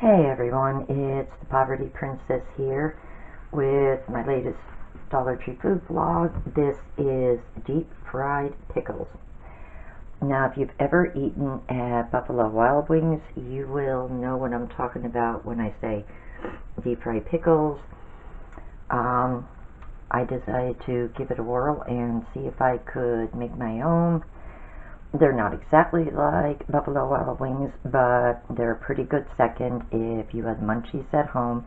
Hey everyone, it's the Poverty Princess here with my latest Dollar Tree food vlog. This is deep fried pickles. Now if you've ever eaten at Buffalo Wild Wings, you will know what I'm talking about when I say deep fried pickles. I decided to give it a whirl and see if I could make my own. They're not exactly like Buffalo Wild Wings, but they're a pretty good second if you have munchies at home.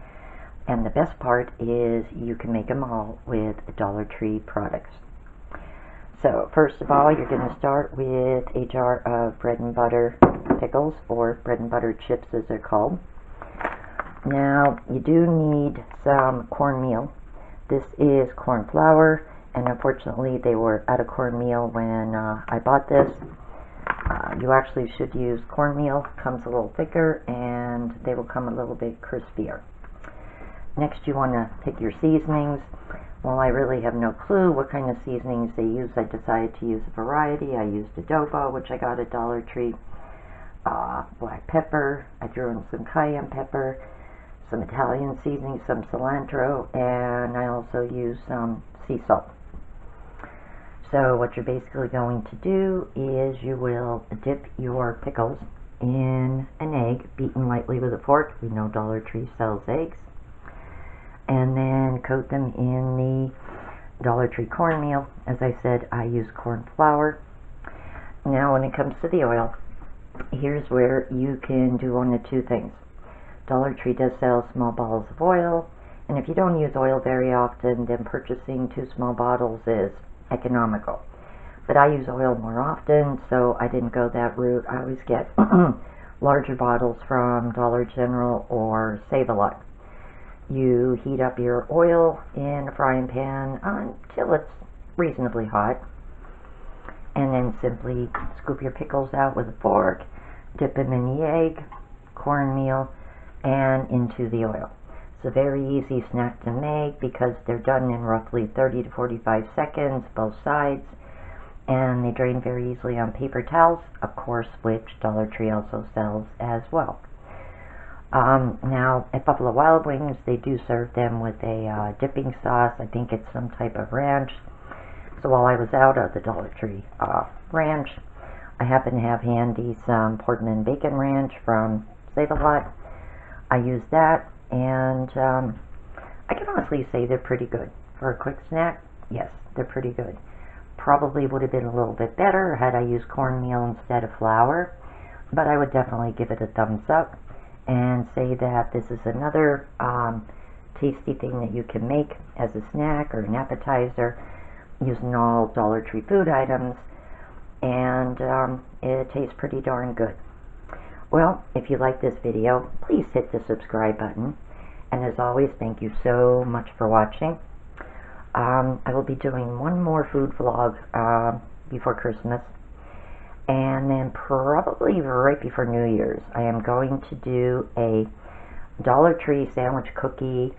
And the best part is you can make them all with Dollar Tree products. So first of all, you're going to start with a jar of bread and butter pickles, or bread and butter chips as they're called. Now you do need some cornmeal. This is corn flour, and unfortunately they were out of cornmeal when I bought this. You actually should use cornmeal. It comes a little thicker and they will come a little bit crispier. Next you want to pick your seasonings. Well, I really have no clue what kind of seasonings they use. I decided to use a variety. I used adobo, which I got at Dollar Tree, black pepper. I threw in some cayenne pepper, some Italian seasoning, some cilantro, and I also used some sea salt. So what you're basically going to do is you will dip your pickles in an egg, beaten lightly with a fork. We know Dollar Tree sells eggs. And then coat them in the Dollar Tree cornmeal. As I said, I use corn flour. Now when it comes to the oil, here's where you can do one of two things. Dollar Tree does sell small bottles of oil, and if you don't use oil very often, then purchasing 2 small bottles is economical. But I use oil more often, so I didn't go that route. I always get larger bottles from Dollar General or Save-A-Lot. You heat up your oil in a frying pan until it's reasonably hot, and then simply scoop your pickles out with a fork, dip them in the egg, cornmeal, and into the oil. It's a very easy snack to make because they're done in roughly 30 to 45 seconds, both sides, and they drain very easily on paper towels, of course, which Dollar Tree also sells as well. Now, at Buffalo Wild Wings, they do serve them with a dipping sauce. I think it's some type of ranch. So while I was out of the Dollar Tree ranch, I happen to have handy some Portman Bacon Ranch from Save-A-Lot. I used that, and I can honestly say they're pretty good. For a quick snack, yes, they're pretty good. Probably would have been a little bit better had I used cornmeal instead of flour, but I would definitely give it a thumbs up and say that this is another tasty thing that you can make as a snack or an appetizer using all Dollar Tree food items, and it tastes pretty darn good. Well, if you like this video, please hit the subscribe button. And as always, thank you so much for watching. I will be doing one more food vlog before Christmas. And then probably right before New Year's, I am going to do a Dollar Tree sandwich cookie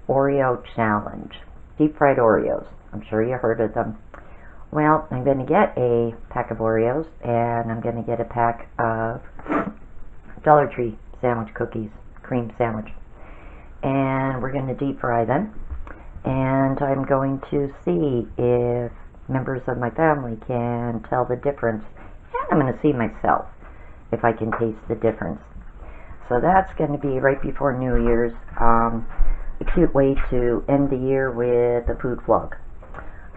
Oreo challenge. Deep fried Oreos. I'm sure you heard of them. Well, I'm going to get a pack of Oreos, and I'm going to get a pack of Dollar Tree sandwich cookies, cream sandwich, and we're going to deep fry them, and I'm going to see if members of my family can tell the difference, and I'm going to see myself if I can taste the difference. So that's going to be right before New Year's. A cute way to end the year with a food vlog.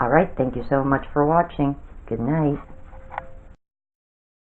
Alright, thank you so much for watching. Good night.